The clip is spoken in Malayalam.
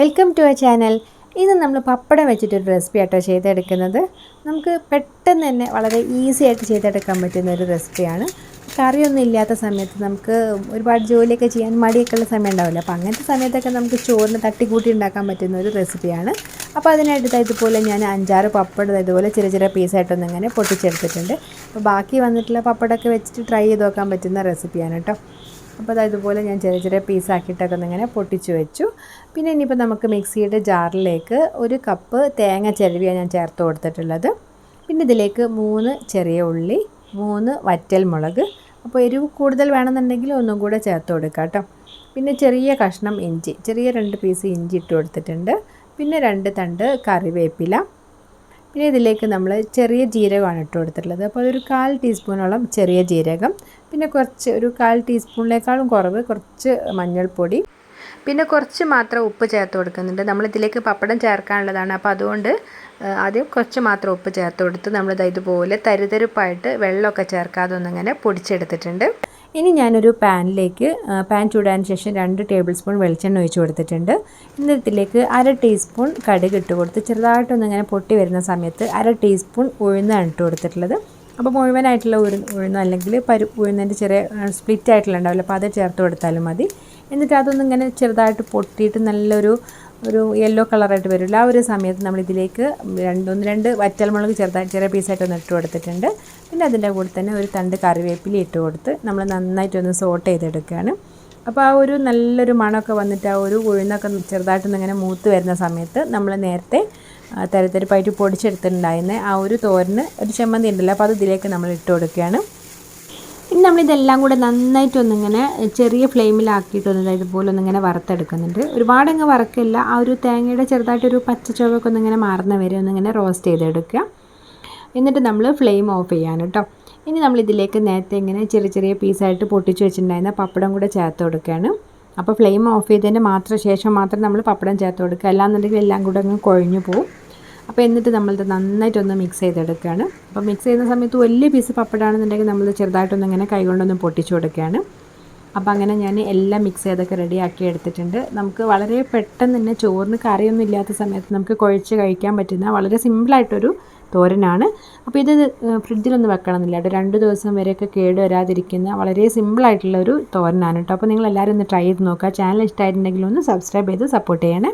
Welcome to our channel. ഇത് നമ്മൾ പപ്പടം വെച്ചിട്ടൊരു റെസിപ്പി ആട്ടോ ചെയ്തെടുക്കുന്നത്. നമുക്ക് പെട്ടെന്ന് തന്നെ വളരെ ഈസി ആയിട്ട് ചെയ്തെടുക്കാൻ പറ്റുന്ന ഒരു റെസിപ്പിയാണ്. കറിയൊന്നും ഇല്ലാത്ത സമയത്ത് നമുക്ക് ഒരുപാട് ജോലിയൊക്കെ ചെയ്യാൻ മടിയൊക്കെ ഉള്ള സമയം ഉണ്ടാവില്ല. അപ്പോൾ അങ്ങനത്തെ സമയത്തൊക്കെ നമുക്ക് ചോറിന് തട്ടിക്കൂട്ടി ഉണ്ടാക്കാൻ പറ്റുന്ന ഒരു റെസിപ്പിയാണ്. അപ്പോൾ അതിനായിട്ട് ഇതുപോലെ ഞാൻ 5-6 പപ്പടം ഇതുപോലെ ചെറിയ ചെറിയ പീസായിട്ടൊന്നും ഇങ്ങനെ പൊട്ടിച്ചെടുത്തിട്ടുണ്ട്. അപ്പോൾ ബാക്കി വന്നിട്ടുള്ള പപ്പടമൊക്കെ വെച്ചിട്ട് ട്രൈ ചെയ്ത് നോക്കാൻ പറ്റുന്ന റെസിപ്പിയാണ് കേട്ടോ. അപ്പോൾ ഇതുപോലെ ഞാൻ ചെറിയ ചെറിയ പീസാക്കിയിട്ടൊക്കെ ഒന്നിങ്ങനെ പൊട്ടിച്ച് വെച്ചു. പിന്നെ ഇനിയിപ്പോൾ നമുക്ക് മിക്സിയുടെ ജാറിലേക്ക് 1 കപ്പ് തേങ്ങ ചിരവിയാണ് ഞാൻ ചേർത്ത് കൊടുത്തിട്ടുള്ളത്. പിന്നെ ഇതിലേക്ക് 3 ചെറിയ ഉള്ളി, 3 വറ്റൽ മുളക്. അപ്പോൾ എരിവ് കൂടുതൽ വേണമെന്നുണ്ടെങ്കിൽ ഒന്നും കൂടെ ചേർത്ത് കൊടുക്കാം കേട്ടോ. പിന്നെ ചെറിയ കഷ്ണം ഇഞ്ചി, ചെറിയ 2 പീസ് ഇഞ്ചി ഇട്ട് കൊടുത്തിട്ടുണ്ട്. പിന്നെ 2 തണ്ട് കറിവേപ്പില. പിന്നെ ഇതിലേക്ക് നമ്മൾ ചെറിയ ജീരകമാണ് ഇട്ട് കൊടുത്തിട്ടുള്ളത്. അപ്പോൾ ഒരു 1/4 ടീസ്പൂണോളം ചെറിയ ജീരകം, പിന്നെ ഒരു 1/4 ടീസ്പൂണിനേക്കാളും കുറവ് കുറച്ച് മഞ്ഞൾപ്പൊടി, പിന്നെ കുറച്ച് മാത്രം ഉപ്പ് ചേർത്ത് കൊടുക്കുന്നുണ്ട്. നമ്മളിതിലേക്ക് പപ്പടം ചേർക്കാനുള്ളതാണ്. അപ്പോൾ അതുകൊണ്ട് ആദ്യം കുറച്ച് മാത്രം ഉപ്പ് ചേർത്ത് കൊടുത്ത് നമ്മളിതുപോലെ തരിതരിപ്പായിട്ട് വെള്ളമൊക്കെ ചേർക്കാതെ ഒന്നിങ്ങനെ പൊടിച്ചെടുത്തിട്ടുണ്ട്. ഇനി ഞാനൊരു പാൻ ചൂടാൻ ശേഷം 2 ടേബിൾ സ്പൂൺ വെളിച്ചെണ്ണ ഒഴിച്ച് കൊടുത്തിട്ടുണ്ട്. ഇതിലേക്ക് 1/2 ടീസ്പൂൺ കടുക് ഇട്ട് കൊടുത്ത് ചെറുതായിട്ടൊന്നിങ്ങനെ പൊട്ടി വരുന്ന സമയത്ത് 1/2 ടീസ്പൂൺ ഉഴുന്നാണ് ഇട്ട് കൊടുത്തിട്ടുള്ളത്. അപ്പോൾ മുഴുവനായിട്ടുള്ള ഉഴുന്ന് അല്ലെങ്കിൽ ഉഴുന്നതിൻ്റെ ചെറിയ സ്പ്ലിറ്റ് ആയിട്ടുള്ള ഉണ്ടാവില്ല, അപ്പോൾ അത് ചേർത്ത് കൊടുത്താലും മതി. എന്നിട്ട് അതൊന്നിങ്ങനെ ചെറുതായിട്ട് പൊട്ടിയിട്ട് നല്ലൊരു യെല്ലോ കളറായിട്ട് വരില്ല. ആ ഒരു സമയത്ത് നമ്മളിതിലേക്ക് 2 വറ്റൽമുളക് ചെറിയ പീസായിട്ടൊന്ന് ഇട്ട് കൊടുത്തിട്ടുണ്ട്. പിന്നെ അതിൻ്റെ കൂടെ തന്നെ ഒരു തണ്ട് കറിവേപ്പില ഇട്ട് കൊടുത്ത് നമ്മൾ നന്നായിട്ടൊന്ന് സോട്ട് ചെയ്തെടുക്കുകയാണ്. അപ്പോൾ ആ ഒരു നല്ലൊരു മണമൊക്കെ വന്നിട്ട് ആ ഒരു ഉഴുന്നൊക്കെ ചെറുതായിട്ടൊന്നിങ്ങനെ മൂത്ത് വരുന്ന സമയത്ത് നമ്മൾ നേരത്തെ തരിതരിപ്പായിട്ട് പൊടിച്ചെടുത്തിട്ടുണ്ടായിരുന്ന ആ ഒരു തോരന് ഒരു ചമ്മന്തി ഉണ്ടല്ലോ, അപ്പോൾ അത് ഇതിലേക്ക് നമ്മൾ ഇട്ട് കൊടുക്കുകയാണ്. ഇനി നമ്മളിതെല്ലാം കൂടെ നന്നായിട്ടൊന്നിങ്ങനെ ചെറിയ ഫ്ലെയിമിലാക്കിയിട്ടൊന്നും ഇതുപോലെ ഒന്നിങ്ങനെ വറുത്തെടുക്കുന്നുണ്ട്. ഒരുപാടങ്ങ് വറക്കില്ല, ആ ഒരു തേങ്ങയുടെ ചെറുതായിട്ടൊരു പച്ച ചുവയൊക്കെ ഒന്നിങ്ങനെ മാറുന്ന വരെ ഒന്നിങ്ങനെ റോസ്റ്റ് ചെയ്തെടുക്കുക. എന്നിട്ട് നമ്മൾ ഫ്ലെയിം ഓഫ് ചെയ്യാണ് കേട്ടോ. ഇനി നമ്മളിതിലേക്ക് നേരത്തെ ഇങ്ങനെ ചെറിയ ചെറിയ പീസായിട്ട് പൊട്ടിച്ച് വെച്ചിട്ടുണ്ടായിരുന്ന പപ്പടം കൂടെ ചേർത്ത് കൊടുക്കുകയാണ്. അപ്പോൾ ഫ്ലെയിം ഓഫ് ചെയ്തതിൻ്റെ ശേഷം മാത്രം നമ്മൾ പപ്പടം ചേർത്ത് കൊടുക്കുക, അല്ലാന്നുണ്ടെങ്കിൽ എല്ലാം കൂടെ അങ്ങ് കുഴഞ്ഞു പോകും. അപ്പോൾ എന്നിട്ട് നമ്മളിത് നന്നായിട്ടൊന്ന് മിക്സ് ചെയ്തെടുക്കുകയാണ്. അപ്പോൾ മിക്സ് ചെയ്യുന്ന സമയത്ത് വലിയ പീസ് പപ്പടമാണെന്നുണ്ടെങ്കിൽ നമ്മൾ ചെറുതായിട്ടൊന്ന് ഇങ്ങനെ കൈകൊണ്ടൊന്ന് പൊട്ടിച്ചു കൊടുക്കുകയാണ്. അപ്പോൾ അങ്ങനെ ഞാൻ എല്ലാം മിക്സ് ചെയ്തൊക്കെ റെഡിയാക്കി എടുത്തിട്ടുണ്ട്. നമുക്ക് വളരെ പെട്ടെന്ന് തന്നെ ചോറിന് കറിയൊന്നും ഇല്ലാത്ത സമയത്ത് നമുക്ക് കുഴച്ച് കഴിക്കാൻ പറ്റുന്ന വളരെ സിമ്പിളായിട്ടൊരു തോരനാണ്. അപ്പോൾ ഇത് ഫ്രിഡ്ജിലൊന്നും വെക്കണമെന്നില്ല കേട്ടോ, 2 ദിവസം വരെയൊക്കെ കേട് വരാതിരിക്കുന്ന വളരെ സിമ്പിളായിട്ടുള്ളൊരു തോരനാണ് കേട്ടോ. അപ്പോൾ നിങ്ങളെല്ലാവരും ഒന്ന് ട്രൈ ചെയ്ത് നോക്കുക. ചാനൽ ഇഷ്ടമായിട്ടുണ്ടെങ്കിൽ ഒന്ന് സബ്സ്ക്രൈബ് ചെയ്ത് സപ്പോർട്ട് ചെയ്യണേ.